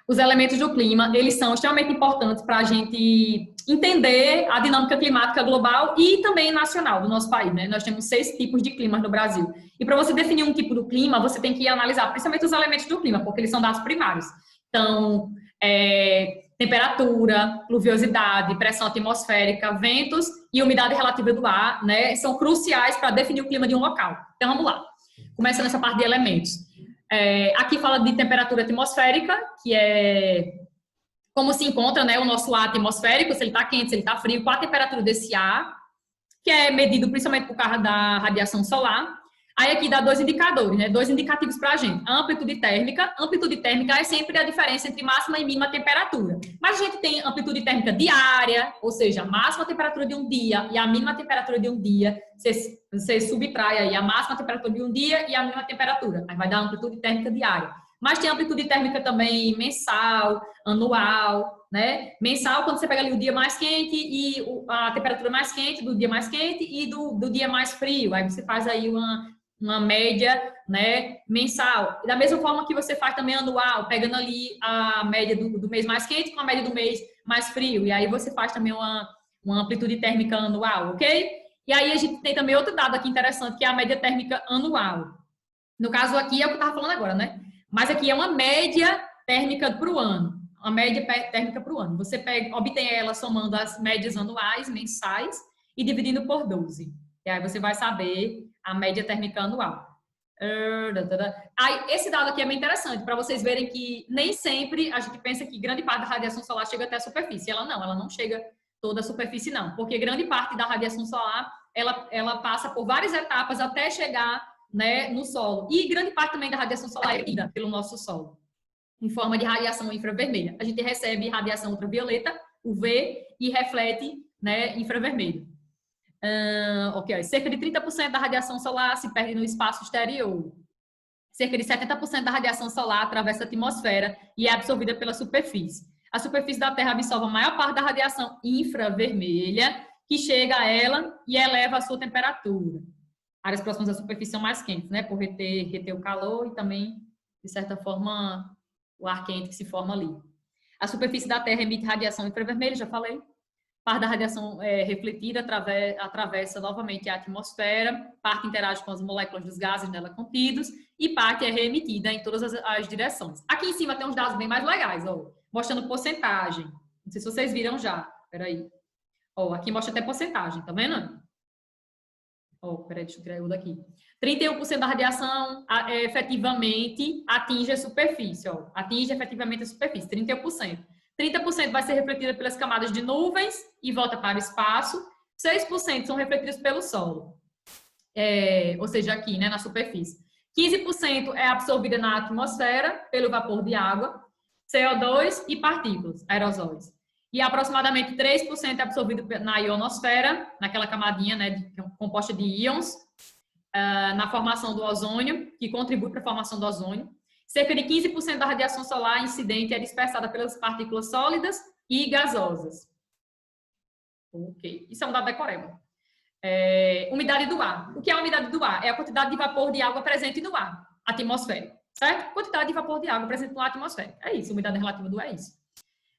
Os elementos do clima, eles são extremamente importantes para a gente entender a dinâmica climática global e também nacional do nosso país, né? Nós temos 6 tipos de climas no Brasil. E para você definir um tipo do clima, você tem que analisar principalmente os elementos do clima, porque eles são dados primários. Então, temperatura, pluviosidade, pressão atmosférica, ventos e umidade relativa do ar, né? São cruciais para definir o clima de um local. Então, vamos lá. Começando essa parte de elementos. Aqui fala de temperatura atmosférica, que é como se encontra, né, o nosso ar atmosférico, se ele está quente, se ele está frio, qual a temperatura desse ar, que é medido principalmente por causa da radiação solar. Aí aqui dá 2 indicadores, né, 2 indicativos para a gente. A amplitude térmica. Amplitude térmica é sempre a diferença entre máxima e mínima temperatura. Mas a gente tem amplitude térmica diária, ou seja, a máxima temperatura de um dia e a mínima temperatura de um dia. Você subtrai aí a máxima temperatura de um dia e a mínima temperatura. Aí vai dar amplitude térmica diária. Mas tem amplitude térmica também mensal, anual, né? Mensal, quando você pega ali o dia mais quente e a temperatura mais quente do dia mais quente e do dia mais frio. Aí você faz aí uma média, né, mensal. Da mesma forma que você faz também anual, pegando ali a média do mês mais quente com a média do mês mais frio. E aí você faz também uma amplitude térmica anual, ok? E aí a gente tem também outro dado aqui interessante, que é a média térmica anual. No caso aqui é o que eu estava falando agora, né? Mas aqui é uma média térmica para o ano. Uma média térmica para o ano. Você obtém ela somando as médias anuais, mensais, e dividindo por 12. E aí você vai saber a média térmica anual. Aí, esse dado aqui é bem interessante, para vocês verem que nem sempre a gente pensa que grande parte da radiação solar chega até a superfície. Ela não chega toda a superfície, não. Porque grande parte da radiação solar, ela passa por várias etapas até chegar, né, no solo. E grande parte também da radiação solar é emitida pelo nosso solo, em forma de radiação infravermelha. A gente recebe radiação ultravioleta, UV, e reflete, né, infravermelho. Ok, cerca de 30% da radiação solar se perde no espaço exterior. Cerca de 70% da radiação solar atravessa a atmosfera e é absorvida pela superfície. A superfície da Terra absorve a maior parte da radiação infravermelha, que chega a ela e eleva a sua temperatura. Áreas próximas à superfície são mais quentes, né? Por reter o calor e também, de certa forma, o ar quente que se forma ali. A superfície da Terra emite radiação infravermelha, já falei. Parte da radiação refletida atravessa novamente a atmosfera, parte interage com as moléculas dos gases nela contidos e parte é reemitida em todas as direções. Aqui em cima tem uns dados bem mais legais, ó, mostrando porcentagem. Não sei se vocês viram já. Peraí. Ó, aqui mostra até porcentagem, tá vendo? Ó, peraí, deixa eu tirar o daqui. 31% da radiação efetivamente atinge a superfície, ó. Atinge efetivamente a superfície, 31%. 30% vai ser refletida pelas camadas de nuvens e volta para o espaço. 6% são refletidos pelo solo, ou seja, aqui, né, na superfície. 15% é absorvida na atmosfera pelo vapor de água, CO2 e partículas, aerosóis. E aproximadamente 3% é absorvido na ionosfera, naquela camadinha, né, composta de íons, na formação do ozônio, que contribui para a formação do ozônio. Cerca de 15% da radiação solar incidente é dispersada pelas partículas sólidas e gasosas. Ok, isso é um dado decoreba. Umidade do ar. O que é a umidade do ar? É a quantidade de vapor de água presente no ar atmosférico, certo? Quantidade de vapor de água presente no ar atmosférico. É isso, umidade relativa do ar é isso.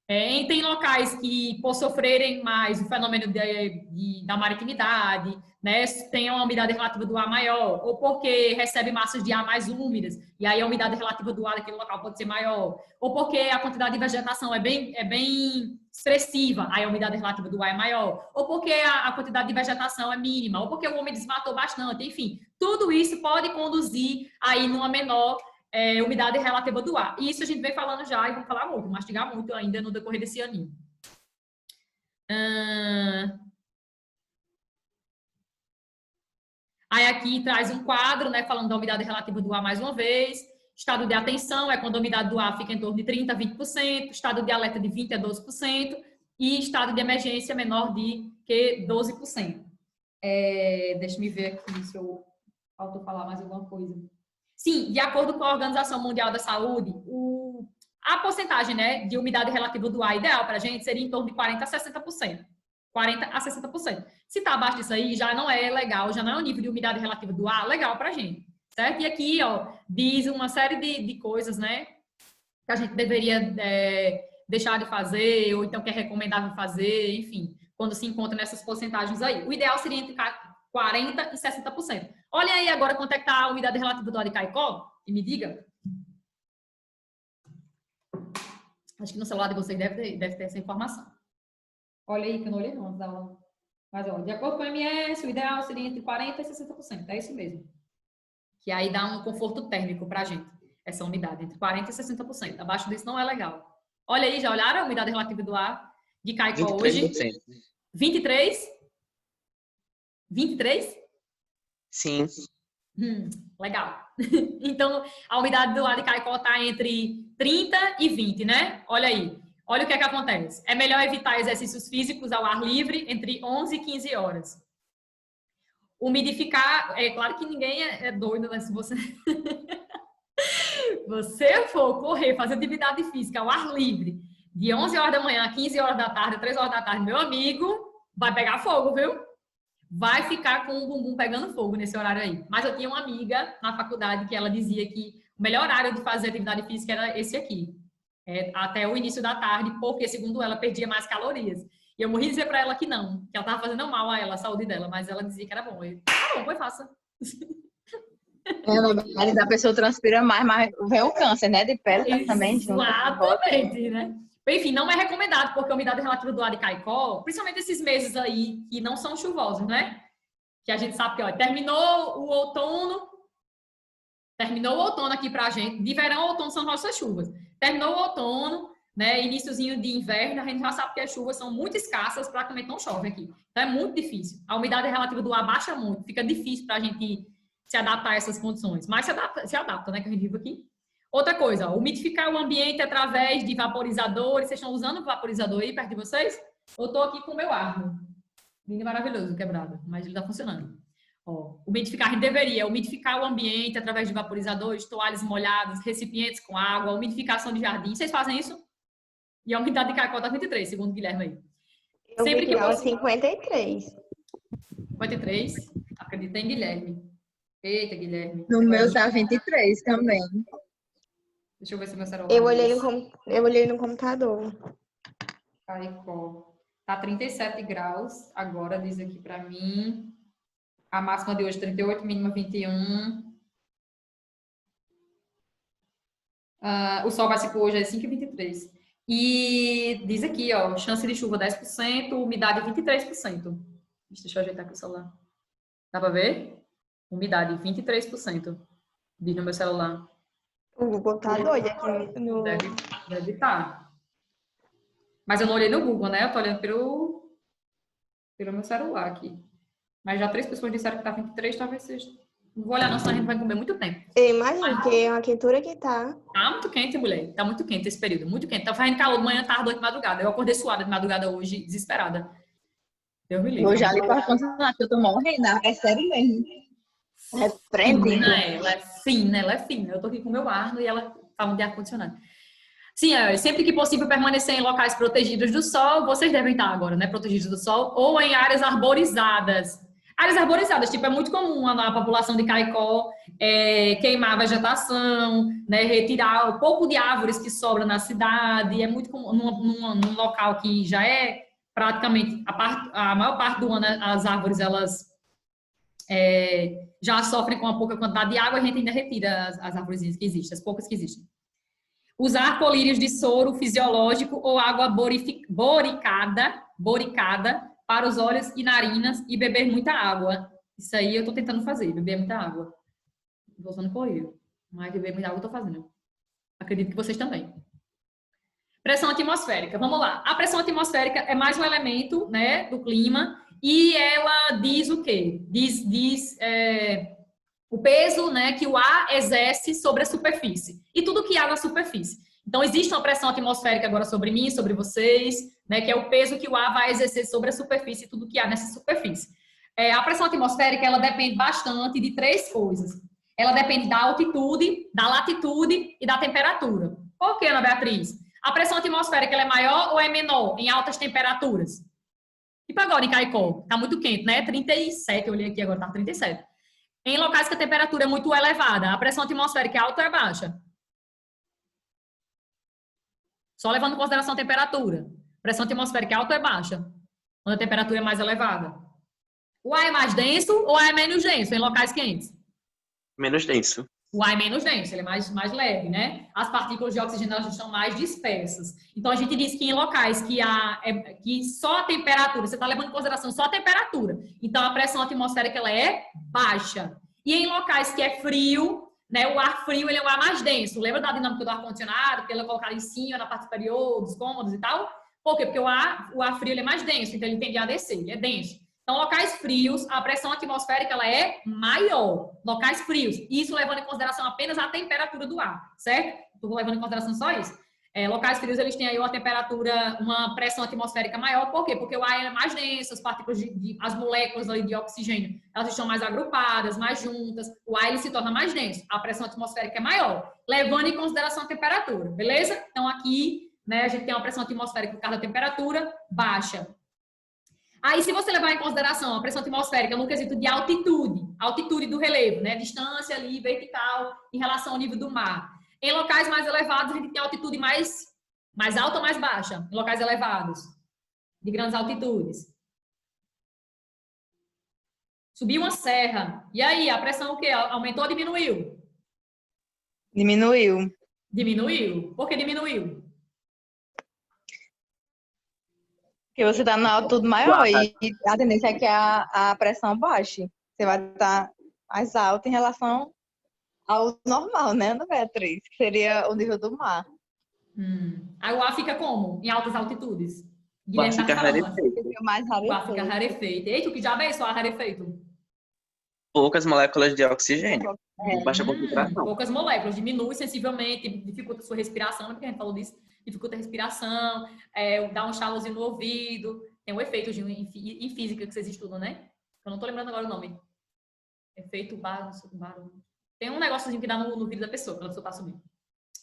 Tem locais que, por sofrerem mais o fenômeno da maritimidade, né, tem uma umidade relativa do ar maior, ou porque recebe massas de ar mais úmidas, e aí a umidade relativa do ar daquele local pode ser maior, ou porque a quantidade de vegetação é bem expressiva, aí a umidade relativa do ar é maior, ou porque a quantidade de vegetação é mínima, ou porque o homem desmatou bastante, enfim, tudo isso pode conduzir aí numa menor umidade relativa do ar. E isso a gente vem falando já e vamos falar muito, mastigar muito ainda no decorrer desse aninho. Aí aqui traz um quadro, né, falando da umidade relativa do ar mais uma vez. Estado de atenção é quando a umidade do ar fica em torno de 30% a 20%, estado de alerta de 20% a 12% e estado de emergência menor de que 12%. Deixa eu ver aqui se eu faltou falar mais alguma coisa. Sim, de acordo com a Organização Mundial da Saúde, a porcentagem, né, de umidade relativa do ar ideal para a gente seria em torno de 40% a 60%. 40% a 60%. Se está abaixo disso aí, já não é legal, já não é um nível de umidade relativa do ar legal para a gente, certo? E aqui, ó, diz uma série de coisas, né, que a gente deveria deixar de fazer, ou então que é recomendável fazer, enfim, quando se encontra nessas porcentagens aí. O ideal seria entre 40% e 60%. Olha aí agora quanto é que está a umidade relativa do ar de Caicó, e me diga. Acho que no celular de vocês deve ter essa informação. Olha aí, que eu não olhei não, mas, ó, de acordo com o MS, o ideal seria entre 40% e 60%, é isso mesmo. Que aí dá um conforto térmico para a gente, essa umidade, entre 40% e 60%. Abaixo disso não é legal. Olha aí, já olharam a umidade relativa do ar de Caicó hoje? 23%. 23? 23? Sim. Legal. Então, a umidade do ar de Caicó está entre 30 e 20, né? Olha aí. Olha o que é que acontece. É melhor evitar exercícios físicos ao ar livre entre 11 e 15 horas. Umidificar, é claro que ninguém é doido, né? Se você for correr, fazer atividade física ao ar livre, de 11 horas da manhã a 15 horas da tarde, 3 horas da tarde, meu amigo, vai pegar fogo, viu? Vai ficar com o bumbum pegando fogo nesse horário aí. Mas eu tinha uma amiga na faculdade que ela dizia que o melhor horário de fazer atividade física era esse aqui. Até o início da tarde, porque, segundo ela, perdia mais calorias. E eu morri de dizer pra ela que não, que ela tava fazendo mal a ela, a saúde dela, mas ela dizia que era bom. Eu, tá bom, foi faça. Na verdade, a pessoa transpira mais, mas vem o câncer, né? De pele também. Exatamente, né? Enfim, não é recomendado, porque a umidade relativa do ar de Caicó, principalmente esses meses aí que não são chuvosos, né? Que a gente sabe que, ó, terminou o outono aqui pra gente. De verão a outono são nossas chuvas. Terminou o outono, né? Iniciozinho de inverno, a gente já sabe que as chuvas são muito escassas, praticamente não chove aqui. Então é muito difícil. A umidade relativa do ar baixa muito, fica difícil pra gente se adaptar a essas condições. Mas se adapta, né? Que a gente vive aqui. Outra coisa, ó, umidificar o ambiente através de vaporizadores. Vocês estão usando o vaporizador aí perto de vocês? Eu tô aqui com o meu Arno. Lindo e maravilhoso, quebrado, mas ele tá funcionando. Ó, umidificar, a gente deveria umidificar o ambiente através de vaporizadores, toalhas molhadas, recipientes com água, umidificação de jardim. Vocês fazem isso? E a umidade de Caicó tá 23, segundo o Guilherme aí. Eu sempre que possível. 53. 53? Acredita em Guilherme. Eita, Guilherme. No meu tá 23 também. Deixa eu ver se meu celular... Eu olhei no computador. Caicó. Tá 37 graus. Agora diz aqui pra mim. A máxima de hoje 38, mínima 21. O sol vai se pôr hoje às 5h23. E diz aqui, ó, chance de chuva 10%, umidade 23%. Deixa eu ajeitar aqui o celular. Dá pra ver? Umidade 23%. Diz no meu celular. O Google tá doido aqui no... Deve estar. Mas eu não olhei no Google, né? Eu tô olhando pelo meu celular aqui. Mas já 3 pessoas disseram que tá 23, talvez seja. Não vou olhar não, senão a gente vai comer muito tempo. Eu imagino que é uma quentura que tá. Tá muito quente, mulher. Tá muito quente esse período. Muito quente. Tá fazendo calor de manhã, tarde, noite, madrugada. Eu acordei suada de madrugada hoje, desesperada. Deus me livre. Eu já li para contar que eu tô morrendo. É sério mesmo. Repreende. Ela é fina, ela é fina. Eu tô aqui com o meu Arno e ela fala de ar-condicionado. Sim, sempre que possível permanecer em locais protegidos do sol, vocês devem estar agora, né? Protegidos do sol, ou em áreas arborizadas. Áreas arborizadas, tipo, é muito comum a população de Caicó queimar a vegetação, né? Retirar o pouco de árvores que sobra na cidade. É muito comum num local que já é praticamente a maior parte do ano as árvores elas já sofrem com uma pouca quantidade de água, a gente ainda retira as árvores que existem, as poucas que existem. Usar colírios de soro fisiológico ou água boricada para os olhos e narinas e beber muita água. Isso aí eu tô tentando fazer, beber muita água. Tô usando colírio, mas beber muita água eu tô fazendo. Acredito que vocês também. Pressão atmosférica, vamos lá. A pressão atmosférica é mais um elemento, né, do clima e ela diz o quê? Diz o peso, né, que o ar exerce sobre a superfície. E tudo que há na superfície. Então, existe uma pressão atmosférica agora sobre mim, sobre vocês, né, que é o peso que o ar vai exercer sobre a superfície e tudo que há nessa superfície. A pressão atmosférica, ela depende bastante de 3 coisas. Ela depende da altitude, da latitude e da temperatura. Por que, Ana Beatriz? A pressão atmosférica, ela é maior ou é menor em altas temperaturas? Tipo agora em Caicó, tá muito quente, né? 37, eu olhei aqui agora, tá 37. Em locais que a temperatura é muito elevada, a pressão atmosférica é alta ou é baixa? Só levando em consideração a temperatura. Pressão atmosférica é alta ou é baixa? Quando a temperatura é mais elevada. O ar é mais denso ou o ar é menos denso em locais quentes? Menos denso. O ar é menos denso, ele é mais leve, né? As partículas de oxigênio elas estão mais dispersas. Então, a gente diz que em locais que só a temperatura, você está levando em consideração só a temperatura, então a pressão atmosférica ela é baixa. E em locais que é frio, né, o ar frio ele é o ar mais denso. Lembra da dinâmica do ar-condicionado, que ele é colocado em cima, na parte superior, dos cômodos e tal? Por quê? Porque o ar frio ele é mais denso, então ele tende a descer, ele é denso. Então, locais frios, a pressão atmosférica ela é maior. Locais frios. Isso levando em consideração apenas a temperatura do ar, certo? Estou levando em consideração só isso. Locais frios, eles têm aí uma temperatura, uma pressão atmosférica maior. Por quê? Porque o ar é mais denso, as partículas, as moléculas ali de oxigênio, elas estão mais agrupadas, mais juntas. O ar, ele se torna mais denso. A pressão atmosférica é maior, levando em consideração a temperatura, beleza? Então, aqui, né, a gente tem uma pressão atmosférica por causa da temperatura baixa. Aí, se você levar em consideração a pressão atmosférica no quesito de altitude do relevo, né? Distância ali, vertical, em relação ao nível do mar. Em locais mais elevados, a gente tem altitude mais alta ou mais baixa? Em locais elevados, de grandes altitudes. Subiu uma serra. E aí, a pressão o quê? Aumentou ou diminuiu? Diminuiu. Diminuiu. Por que diminuiu? Porque você está na altitude maior e a tendência é que a pressão baixe. Você vai estar mais alto em relação ao normal, né, Ana Beatriz? Que seria o nível do mar. Aí o ar fica como? Em altas altitudes? O ar fica rarefeito. Fica mais O ar fica rarefeito. rarefeito. Eita, o que diabo é isso, o ar rarefeito? Poucas moléculas de oxigênio. Baixa concentração. Poucas moléculas, diminui sensivelmente, dificulta a sua respiração, porque a gente falou disso, dificulta a respiração, dá um chalozinho no ouvido, tem um efeito em física que vocês estudam, né? Eu não tô lembrando agora o nome. Efeito barulho. Tem um negóciozinho que dá no vidro da pessoa, quando a pessoa tá subindo.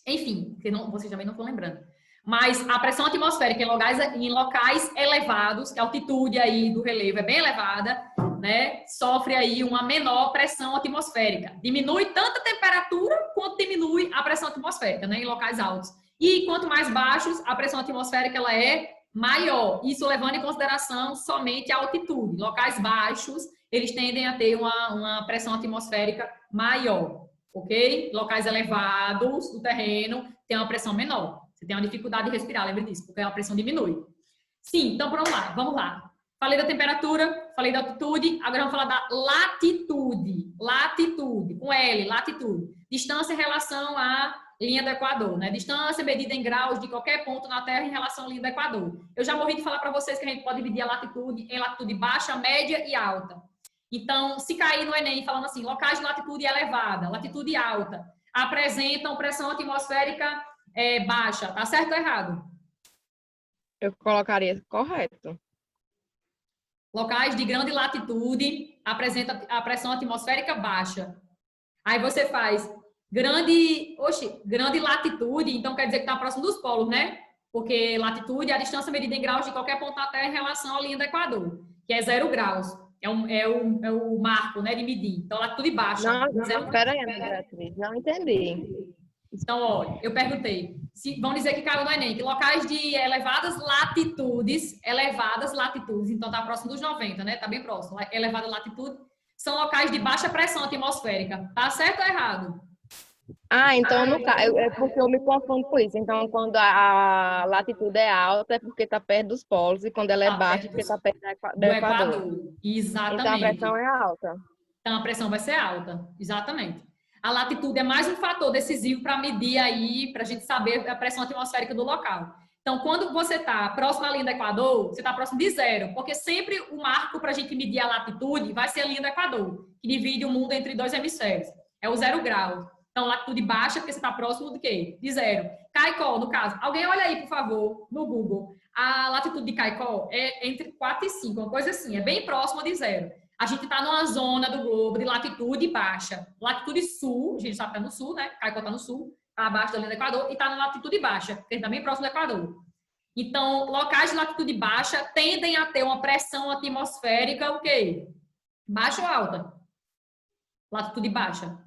Enfim, vocês também não estão lembrando. Mas a pressão atmosférica em locais elevados, que a altitude aí do relevo é bem elevada, né, sofre aí uma menor pressão atmosférica. Diminui tanto a temperatura quanto diminui a pressão atmosférica, né, em locais altos. E quanto mais baixos, a pressão atmosférica ela é maior. Isso levando em consideração somente a altitude. Locais baixos, eles tendem a ter uma pressão atmosférica maior, ok? Locais elevados do terreno tem uma pressão menor. Você tem uma dificuldade de respirar, lembre disso, porque a pressão diminui. Sim, então vamos lá. Falei da temperatura, falei da altitude, agora vamos falar da latitude. Latitude, com L, latitude. Distância em relação à linha do Equador, né? Distância medida em graus de qualquer ponto na Terra em relação à linha do Equador. Eu já morri de falar para vocês que a gente pode dividir a latitude em latitude baixa, média e alta. Então, se cair no Enem falando assim, locais de latitude elevada, latitude alta, apresentam pressão atmosférica baixa, tá certo ou errado? Eu colocaria correto. Locais de grande latitude apresenta a pressão atmosférica baixa. Aí você faz grande latitude, então quer dizer que está próximo dos polos, né? Porque latitude é a distância medida em graus de qualquer ponto da Terra em relação à linha do Equador, que é 0 graus. É o marco, né, de medir. Então, latitude baixa. Não, peraí, Beatriz, não entendi. Então, olha, eu perguntei, vão dizer que caiu no Enem, que locais de elevadas latitudes, então está próximo dos 90, né? Está bem próximo. Elevada latitude são locais de baixa pressão atmosférica. Tá certo ou errado? Então no caso, é porque eu me confundo com isso. Então, quando a latitude é alta, é porque está perto dos polos, e quando ela é baixa, é porque está perto do Equador. Exatamente. Então, a pressão é alta. Então, a pressão vai ser alta, exatamente. A latitude é mais um fator decisivo para medir aí, para a gente saber a pressão atmosférica do local. Então, quando você está próximo à linha do Equador, você está próximo de 0, porque sempre o marco para a gente medir a latitude vai ser a linha do Equador, que divide o mundo entre 2 hemisférios. É o 0 grau. Então, latitude baixa, porque você está próximo do quê? De 0. Caicó, no caso. Alguém olha aí, por favor, no Google. A latitude de Caicó é entre 4 e 5, uma coisa assim. É bem próximo de 0. A gente está numa zona do globo de latitude baixa. Latitude sul, a gente sabe que está no sul, né? Caicó está no sul, está abaixo da linha do Equador, e está na latitude baixa, porque está bem próximo do Equador. Então, locais de latitude baixa tendem a ter uma pressão atmosférica, o quê? Baixa ou alta? Latitude baixa.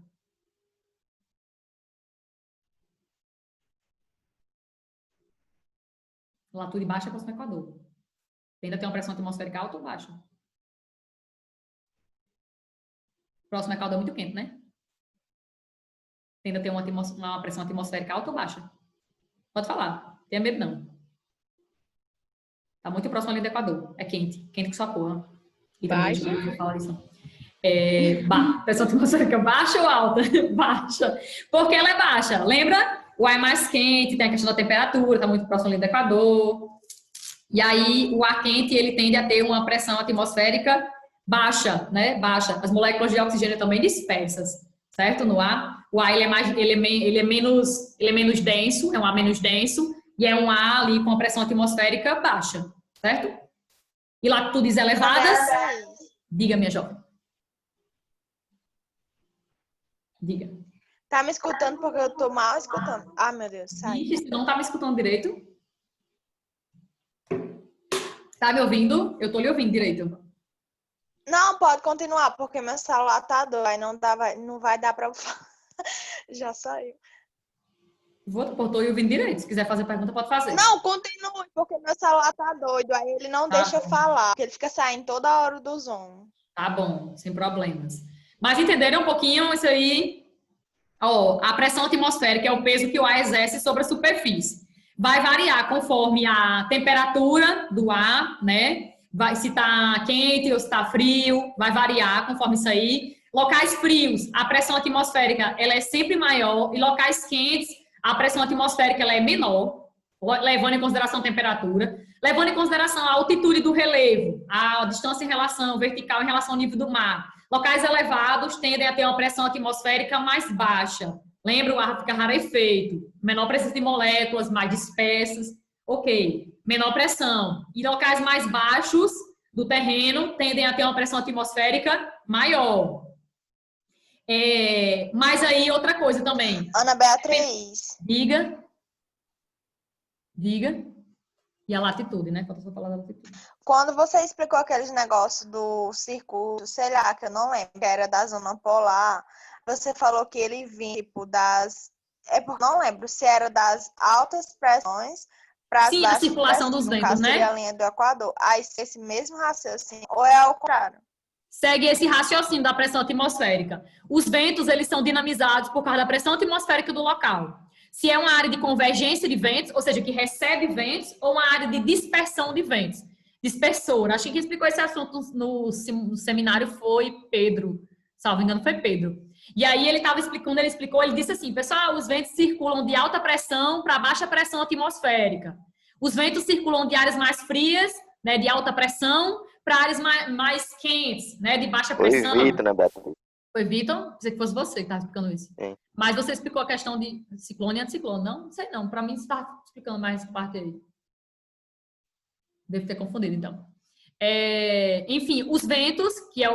Latitude baixa próximo ao Equador. Ainda tem uma pressão atmosférica alta ou baixa? Próximo ao Equador é muito quente, né? Ainda tem uma pressão atmosférica alta ou baixa? Pode falar. Tenha medo, não. Tá muito próximo ali do Equador. É quente. Quente que só porra. E também Baixa. não vou falar isso. Pressão atmosférica baixa ou alta? Baixa. Por que ela é baixa? Lembra? O ar é mais quente, tem a questão da temperatura, tá muito próximo ali do Equador. E aí, o ar quente, ele tende a ter uma pressão atmosférica baixa, né? Baixa. As moléculas de oxigênio também dispersas, certo? No ar. O ar, ele é menos denso, é um ar menos denso, e é um ar ali com a pressão atmosférica baixa, certo? E latitudes elevadas... Diga, minha jovem. Diga. Tá me escutando porque eu tô mal escutando. Ah, meu Deus, sai. Ixi, você não tá me escutando direito? Tá me ouvindo? Eu tô lhe ouvindo direito. Não, pode continuar, porque meu celular tá doido. Aí não vai dar pra eu falar. Já saiu. Tô lhe ouvindo direito. Se quiser fazer pergunta, pode fazer. Não, continue, porque meu celular tá doido. Aí ele não deixa eu falar. Porque ele fica saindo toda hora do Zoom. Tá bom, sem problemas. Mas entenderam um pouquinho isso aí? Ó, a pressão atmosférica é o peso que o ar exerce sobre a superfície. Vai variar conforme a temperatura do ar, né? Se tá quente ou se tá frio, vai variar conforme isso aí. Locais frios, a pressão atmosférica ela é sempre maior, e locais quentes, a pressão atmosférica ela é menor, levando em consideração a temperatura, levando em consideração a altitude do relevo, a distância em relação vertical em relação ao nível do mar. Locais elevados tendem a ter uma pressão atmosférica mais baixa. Lembra, o ar fica rarefeito, menor presença de moléculas, mais dispersas. Ok, menor pressão. E locais mais baixos do terreno tendem a ter uma pressão atmosférica maior. Mas aí, outra coisa também. Ana Beatriz. Diga. E a latitude, né? Quando você falar da latitude. Quando você explicou aqueles negócios do circuito, sei lá, que eu não lembro, que era da zona polar, você falou que ele vinha, tipo, das... Não lembro se era das altas pressões para as Sim, baixas a circulação pressões, dos no ventos, caso, né? seria a linha do Equador. Aí, esse mesmo raciocínio, ou é ao contrário? Segue esse raciocínio da pressão atmosférica. Os ventos, eles são dinamizados por causa da pressão atmosférica do local. Se é uma área de convergência de ventos, ou seja, que recebe ventos, ou uma área de dispersão de ventos. Dispersor. Acho que quem explicou esse assunto no seminário foi Pedro. Salvo engano, foi Pedro. E aí ele disse assim, pessoal, os ventos circulam de alta pressão para baixa pressão atmosférica. Os ventos circulam de áreas mais frias, né, de alta pressão, para áreas mais quentes, né, de baixa pressão. Foi Vitor, né, Beto? Foi Vitor? Pensei que fosse você que estava explicando isso. Sim. Mas você explicou a questão de ciclone e anticiclone. Não sei não. Para mim, você está explicando mais essa parte aí. Devo ter confundido, então. Enfim, os ventos,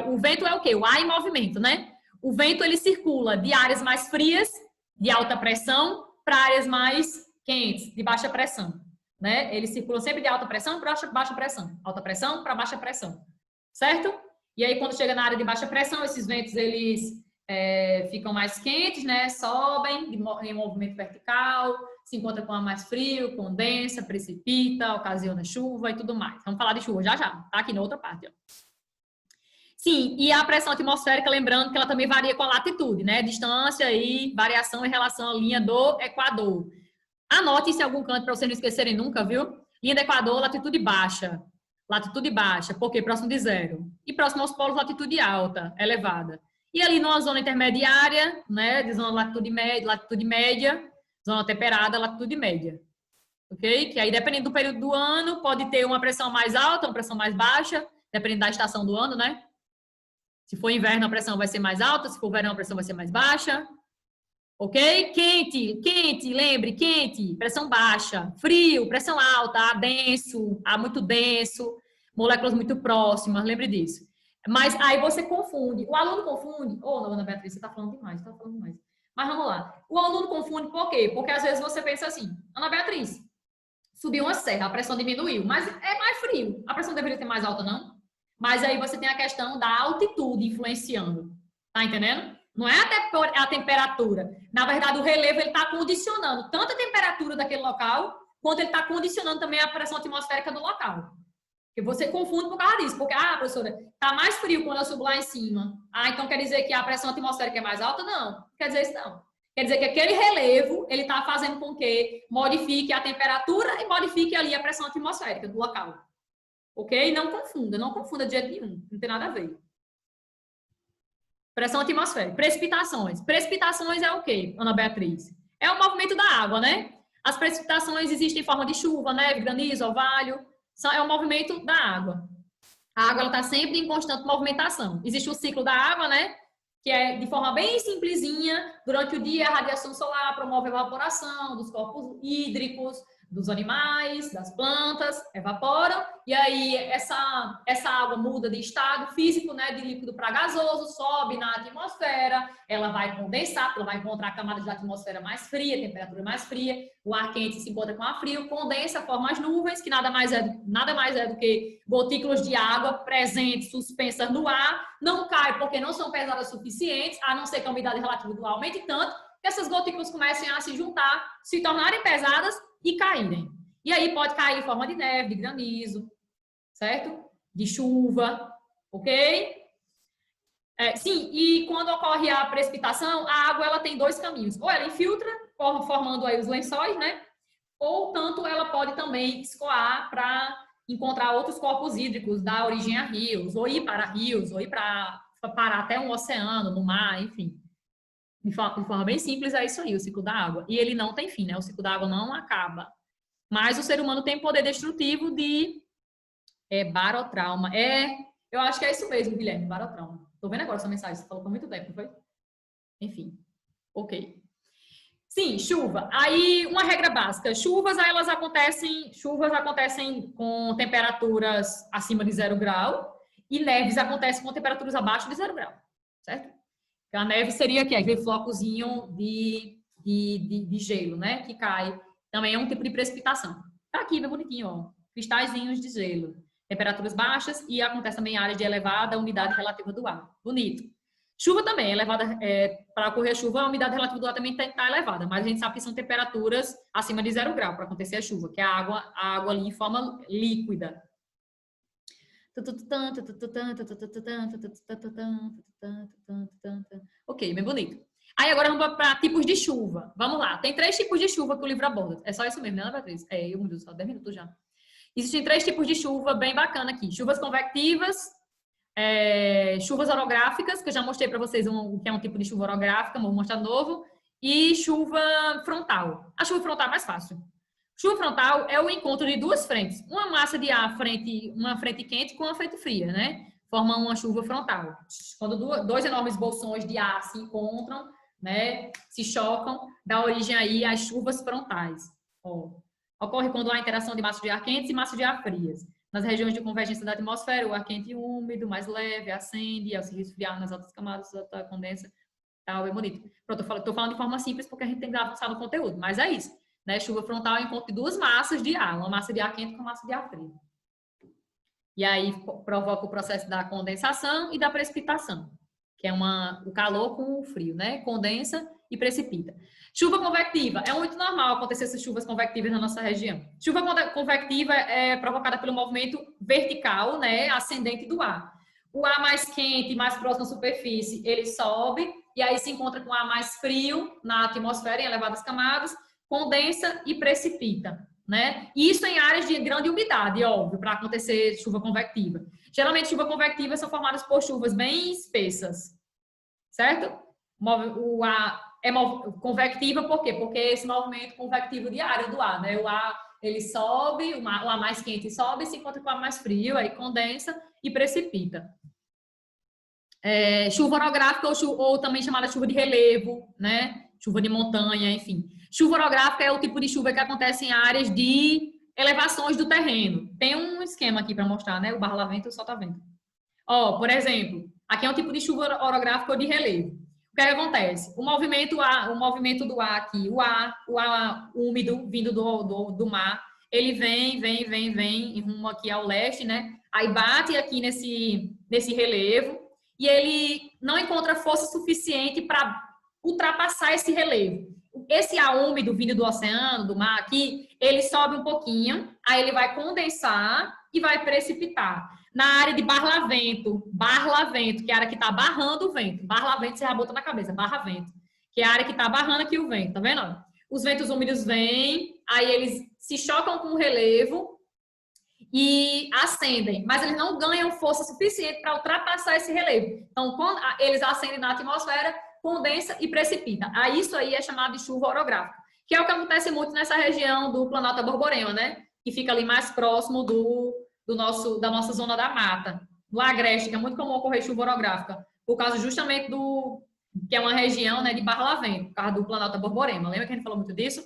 o vento é o quê? O ar em movimento, né? O vento, ele circula de áreas mais frias, de alta pressão, para áreas mais quentes, de baixa pressão. Né? Ele circula sempre de alta pressão para baixa pressão. Alta pressão para baixa pressão. Certo? E aí, quando chega na área de baixa pressão, esses ventos, eles ficam mais quentes, né? Sobem em movimento vertical, se encontra com ar mais frio, condensa, precipita, ocasiona chuva e tudo mais. Vamos falar de chuva já. Tá aqui na outra parte, ó. Sim, e a pressão atmosférica, lembrando que ela também varia com a latitude, né? Distância e variação em relação à linha do Equador. Anote isso em algum canto para vocês não esquecerem nunca, viu? Linha do Equador, latitude baixa. Latitude baixa, porque próximo de zero. E próximo aos polos, latitude alta, elevada. E ali numa zona intermediária, né? De zona latitude média, zona temperada, latitude média. Ok? Que aí, dependendo do período do ano, pode ter uma pressão mais alta, uma pressão mais baixa, dependendo da estação do ano, né? Se for inverno, a pressão vai ser mais alta. Se for verão, a pressão vai ser mais baixa. Ok? Quente, lembre, quente, pressão baixa. Frio, pressão alta, ar denso, ar muito denso, moléculas muito próximas, lembre disso. Mas aí você confunde. O aluno confunde. Não, Ana Beatriz, você está falando demais, Mas vamos lá. O aluno confunde por quê? Porque às vezes você pensa assim, Ana Beatriz, subiu uma serra, a pressão diminuiu, mas é mais frio. A pressão deveria ser mais alta, não? Mas aí você tem a questão da altitude influenciando. Tá entendendo? Não é a temperatura. Na verdade, o relevo está condicionando tanto a temperatura daquele local quanto ele está condicionando também a pressão atmosférica do local. Porque você confunde por causa disso. Porque, professora, está mais frio quando eu subo lá em cima. Então quer dizer que a pressão atmosférica é mais alta? Não, não quer dizer isso não. Quer dizer que aquele relevo, ele está fazendo com que modifique a temperatura e modifique ali a pressão atmosférica do local. Ok? Não confunda de jeito nenhum. Não tem nada a ver. Pressão atmosférica. Precipitações. Precipitações é o quê, Ana Beatriz? É o movimento da água, né? As precipitações existem em forma de chuva, neve, granizo, orvalho. É o movimento da água. A água está sempre em constante movimentação. Existe o ciclo da água, né? Que é de forma bem simplesinha. Durante o dia, a radiação solar promove a evaporação dos corpos hídricos, dos animais, das plantas, evaporam, e aí essa água muda de estado físico, né, de líquido para gasoso, sobe na atmosfera, ela vai condensar, ela vai encontrar camadas da atmosfera mais fria, temperatura mais fria, o ar quente se encontra com ar frio, condensa, forma as nuvens, que nada mais é do que gotículas de água presentes, suspensas no ar, não cai porque não são pesadas suficientes, a não ser que a umidade relativa do ar aumente tanto, que essas gotículas comecem a se juntar, se tornarem pesadas e caírem. E aí pode cair em forma de neve, de granizo, certo? De chuva, ok? Sim, e quando ocorre a precipitação, a água ela tem dois caminhos. Ou ela infiltra, formando aí os lençóis, né? Ou tanto ela pode também escoar para encontrar outros corpos hídricos, dar origem a rios, ou ir para rios, ou ir para parar até um oceano, no mar, enfim. De forma bem simples, é isso aí, o ciclo da água. E ele não tem fim, né? O ciclo da água não acaba. Mas o ser humano tem poder destrutivo de barotrauma. Eu acho que é isso mesmo, Guilherme, barotrauma. Tô vendo agora essa mensagem, você falou por muito tempo, não foi? Enfim, ok. Sim, chuva. Aí, uma regra básica. Chuvas acontecem com temperaturas acima de 0 grau e neves acontecem com temperaturas abaixo de 0 grau, certo? A neve seria aquele flocozinho de gelo, né? Que cai. Também é um tipo de precipitação. Tá aqui, bem bonitinho, ó. Cristalzinhos de gelo. Temperaturas baixas e acontece também em áreas de elevada umidade relativa do ar. Bonito. Chuva também, para ocorrer a chuva, a umidade relativa do ar também tem que estar elevada, mas a gente sabe que são temperaturas acima de 0 grau para acontecer a chuva, que é a água ali em forma líquida. Ok, bem bonito. Aí agora vamos para tipos de chuva. Vamos lá. Tem 3 tipos de chuva que o livro aborda. É só isso mesmo, né, Ana Beatriz? Meu Deus, só 10 minutos já. Existem 3 tipos de chuva bem bacana aqui. Chuvas convectivas, chuvas orográficas, que eu já mostrei para vocês o que é um tipo de chuva orográfica, vou mostrar de novo, e chuva frontal. A chuva frontal é mais fácil. Chuva frontal é o encontro de 2 frentes. Uma massa de ar, uma frente quente com uma frente fria, né? Formam uma chuva frontal. Quando 2 enormes bolsões de ar se encontram, né? Se chocam, dá origem aí às chuvas frontais. Ocorre quando há interação de massas de ar quentes e massas de ar frias. Nas regiões de convergência da atmosfera, o ar quente e úmido, mais leve, acende, ao se resfriar nas altas camadas, a condensa, tal, é bonito. Pronto, tô falando de forma simples porque a gente tem que avançar no conteúdo, mas é isso. Né? Chuva frontal é o encontro de 2 massas de ar, uma massa de ar quente com uma massa de ar frio. E aí provoca o processo da condensação e da precipitação, que é o calor com o frio, né? Condensa e precipita. Chuva convectiva. É muito normal acontecer essas chuvas convectivas na nossa região. Chuva convectiva é provocada pelo movimento vertical, né? Ascendente do ar. O ar mais quente, mais próximo à superfície, ele sobe e aí se encontra com o ar mais frio na atmosfera, em elevadas camadas, condensa e precipita, né? Isso em áreas de grande umidade, óbvio, para acontecer chuva convectiva. Geralmente, chuvas convectivas são formadas por chuvas bem espessas, certo? O ar é convectiva por quê? Porque esse movimento convectivo diário do ar, né? O ar, ele sobe, o ar mais quente sobe, se encontra com o ar mais frio, aí condensa e precipita. Chuva orográfica ou também chamada chuva de relevo, né? Chuva de montanha, enfim. Chuva orográfica é o tipo de chuva que acontece em áreas de elevações do terreno. Tem um esquema aqui para mostrar, né? O barra-vento e o solta-vento. Por exemplo, aqui é um tipo de chuva orográfica ou de relevo. O que acontece? O movimento do ar aqui, o ar úmido vindo do mar, ele vem em rumo aqui ao leste, né? Aí bate aqui nesse relevo e ele não encontra força suficiente para ultrapassar esse relevo. esse ar úmido vindo do oceano, do mar aqui, ele sobe um pouquinho, aí ele vai condensar e vai precipitar. Na área de barlavento, que é a área que está barrando o vento. Barlavento, você já bota na cabeça, barravento, que é a área que está barrando aqui o vento, tá vendo? Os ventos úmidos vêm, aí eles se chocam com o relevo e ascendem, mas eles não ganham força suficiente para ultrapassar esse relevo. Então, quando eles ascendem na atmosfera, condensa e precipita. Isso aí é chamado de chuva orográfica, que é o que acontece muito nessa região do Planalto da Borborema, né? Que fica ali mais próximo da nossa zona da mata, do Agreste, que é muito comum ocorrer chuva orográfica, por causa justamente que é uma região, né, de barlavento, por causa do Planalto da Borborema. Lembra que a gente falou muito disso?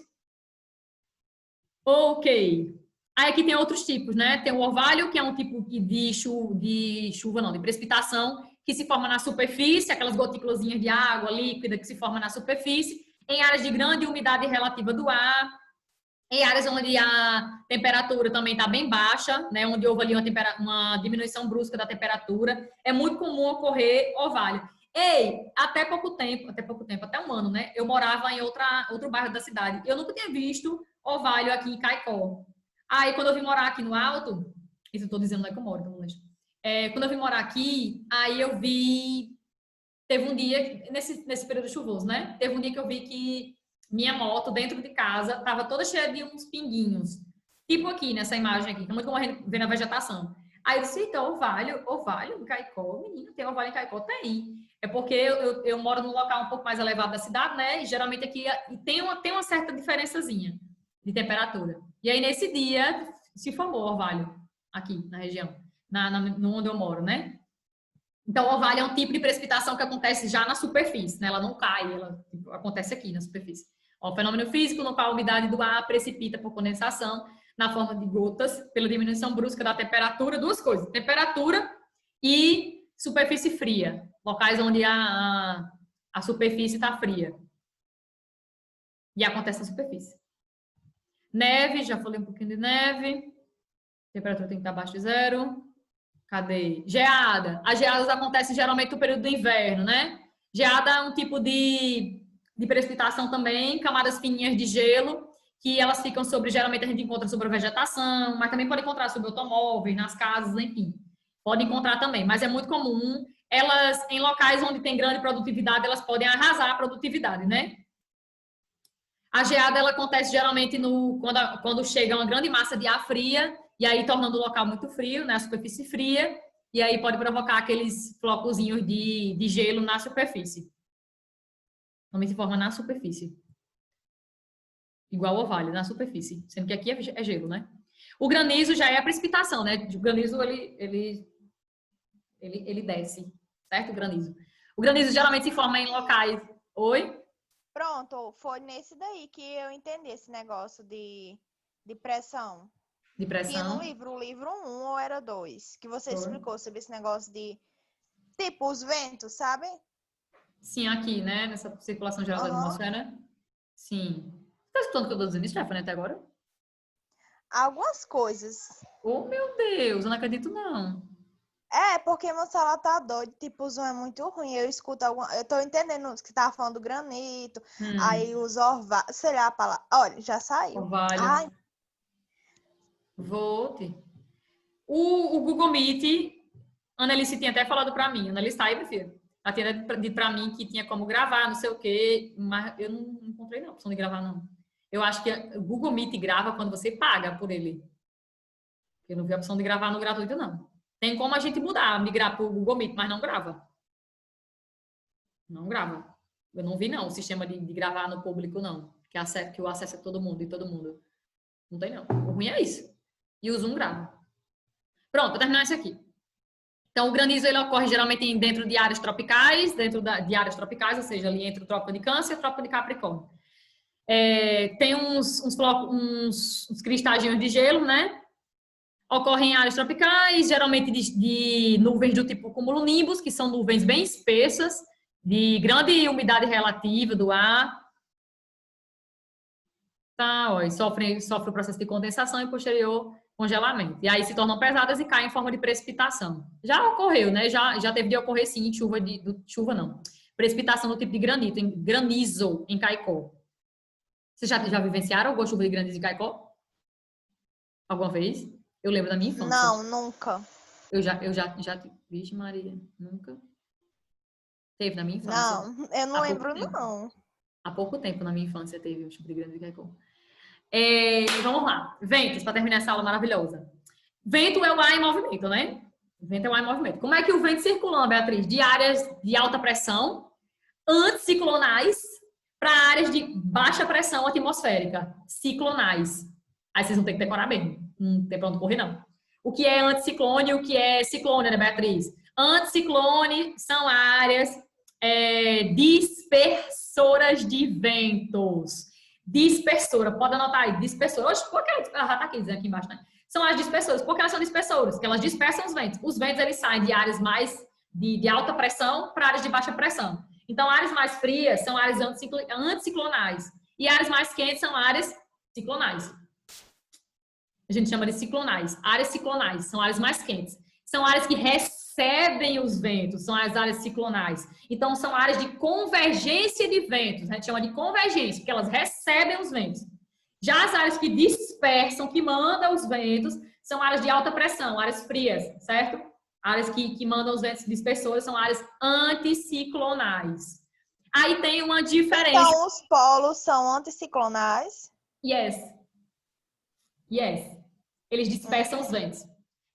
Ok. Aí aqui tem outros tipos, né? Tem o orvalho, que é um tipo de precipitação, que se forma na superfície, aquelas gotículazinhas de água líquida que se formam na superfície, em áreas de grande umidade relativa do ar, em áreas onde a temperatura também está bem baixa, né? Onde houve ali uma diminuição brusca da temperatura, é muito comum ocorrer orvalho. Até um ano, né? Eu morava em outro bairro da cidade. Eu nunca tinha visto orvalho aqui em Caicó. Aí, quando eu vim morar aqui no Alto, isso eu estou dizendo não é que eu moro, então não deixa. Quando eu vim morar aqui, aí eu vi... Teve um dia, nesse período chuvoso, né? Teve um dia que eu vi que minha moto, dentro de casa, estava toda cheia de uns pinguinhos. Tipo aqui, nessa imagem aqui, que é muito como a gente vê na vegetação. Aí eu disse, então, orvalho em Caicó? Menino, tem orvalho em Caicó? Tem. É porque eu moro num local um pouco mais elevado da cidade, né? E geralmente aqui tem uma certa diferençazinha de temperatura. E aí, nesse dia, se formou orvalho aqui na região, no onde eu moro, né? Então, o orvalho é um tipo de precipitação que acontece já na superfície, né? Ela não cai, ela acontece aqui na superfície. O fenômeno físico no qual a umidade do ar precipita por condensação na forma de gotas pela diminuição brusca da temperatura, duas coisas, temperatura e superfície fria, locais onde a superfície está fria. E acontece na superfície. Neve, já falei um pouquinho de neve. Temperatura tem que estar abaixo de zero. Cadê? Geada. As geadas acontecem geralmente no período do inverno, né? Geada é um tipo de precipitação também, camadas fininhas de gelo, que elas ficam geralmente a gente encontra sobre a vegetação, mas também pode encontrar sobre automóveis, nas casas, enfim. Pode encontrar também, mas é muito comum. Elas, em locais onde tem grande produtividade, elas podem arrasar a produtividade, né? A geada, ela acontece geralmente quando chega uma grande massa de ar fria, e aí tornando o local muito frio, né, a superfície fria, e aí pode provocar aqueles flocozinhos de gelo na superfície. Também se forma na superfície. Igual o orvalho, na superfície. Sendo que aqui é gelo, né? O granizo já é a precipitação, né? O granizo, ele desce, certo? O granizo geralmente se forma em locais... Oi? Pronto, foi nesse daí que eu entendi esse negócio de pressão. De pressão. Tinha no livro, o livro 1 ou era 2, que você explicou sobre esse negócio de, tipo, os ventos, sabe? Sim, aqui, né? Nessa circulação geral da atmosfera. Sim. Tá escutando o que eu tô dizendo, Stephanie, até agora? Algumas coisas. Oh, meu Deus, eu não acredito, não. Porque meu celular tá doido, tipo, o som é muito ruim. Eu escuto eu tô entendendo que tava falando do granito, aí os orvalhos, sei lá a palavra. Olha, já saiu. Orvalho. Ai. Volte. O Google Meet, a Annelice tinha até falado pra mim. A Annelice tá aí, meu filho. Ela tinha dito pra mim que tinha como gravar, não sei o quê, mas eu não encontrei não, a opção de gravar, não. Eu acho que o Google Meet grava quando você paga por ele. Eu não vi a opção de gravar no gratuito, não. Tem como a gente migrar pro Google Meet, mas não grava. Não grava. Eu não vi, não, o sistema de gravar no público, não. Que o acesso é todo mundo e todo mundo. Não tem, não. O ruim é isso. E o Zoom grava. Pronto, vou terminar isso aqui. Então, o granizo ele ocorre geralmente dentro de áreas tropicais, de áreas tropicais, ou seja, ali entre o Trópico de Câncer e o Trópico de Capricórnio. Tem uns cristalzinhos de gelo, né? Ocorrem em áreas tropicais, geralmente de nuvens do tipo cumulonimbus, que são nuvens bem espessas, de grande umidade relativa do ar. Tá, ó, e sofre o processo de condensação e posterior congelamento. E aí se tornam pesadas e caem em forma de precipitação. Já ocorreu, né? Já teve de ocorrer, sim, chuva não. Precipitação do tipo de granizo em Caicó. Vocês já vivenciaram alguma chuva de granizo em Caicó? Alguma vez? Eu lembro da minha infância. Não, nunca. Eu já... Vixe Maria, nunca. Teve na minha infância. Não, eu não Há lembro, pouco tempo. não. Há pouco tempo na minha infância teve o chuva de granizo em Caicó. Vamos lá. Ventos, para terminar essa aula maravilhosa. Vento é o ar em movimento, né? Vento é o ar em movimento. Como é que o vento circula, Beatriz? De áreas de alta pressão, anticiclonais, para áreas de baixa pressão atmosférica, ciclonais. Aí vocês vão ter que decorar bem. Não tem pra onde correr, não. O que é anticiclone e o que é ciclone, né, Beatriz? Anticiclone são áreas dispersoras de ventos. Dispersora, pode anotar aí, dispersora. Oxe, por que ela já tá aqui, dizendo aqui embaixo, né? São as dispersoras. Por que elas são dispersoras? Porque elas dispersam os ventos. Os ventos, eles saem de áreas mais de alta pressão para áreas de baixa pressão. Então, áreas mais frias são áreas anticiclonais. E áreas mais quentes são áreas ciclonais. A gente chama de ciclonais. Áreas ciclonais são áreas mais quentes. São áreas que recebem os ventos, são as áreas ciclonais. Então, são áreas de convergência de ventos. A gente chama de convergência, porque elas recebem os ventos. Já as áreas que dispersam, que mandam os ventos, são áreas de alta pressão, áreas frias, certo? Áreas que mandam os ventos dispersores são áreas anticiclonais. Aí tem uma diferença. Então, os polos são anticiclonais? Yes. Eles dispersam os ventos.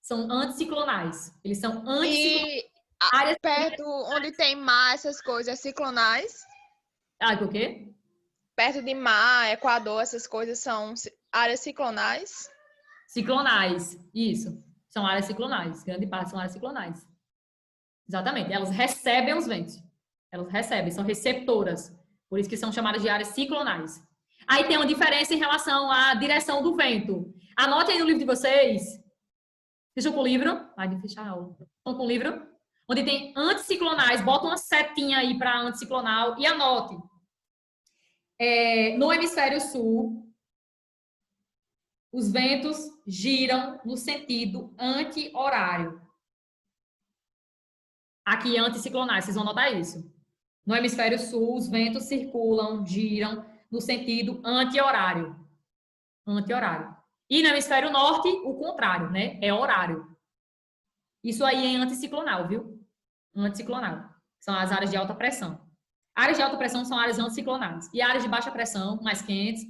São anticiclonais. Eles são anticiclonais. E perto onde tem mar, essas coisas, ciclonais? O quê? Perto de mar, Equador, essas coisas são áreas ciclonais? Ciclonais, isso. São áreas ciclonais. Grande parte são áreas ciclonais. Exatamente. Elas recebem os ventos. Elas recebem, são receptoras. Por isso que são chamadas de áreas ciclonais. Aí tem uma diferença em relação à direção do vento. Anote aí no livro de vocês. Vocês estão com o livro? Vai fechar a aula. Estão com o livro? Onde tem anticiclonais. Bota uma setinha aí para anticiclonal e anote. No hemisfério sul, os ventos giram no sentido anti-horário. Aqui, anticiclonais, vocês vão notar isso. No hemisfério sul, os ventos circulam, giram no sentido anti-horário. Anti-horário. E no hemisfério norte, o contrário, né? É horário. Isso aí é anticiclonal, viu? Anticiclonal. São as áreas de alta pressão. Áreas de alta pressão são áreas anticiclonais. E áreas de baixa pressão, mais quentes,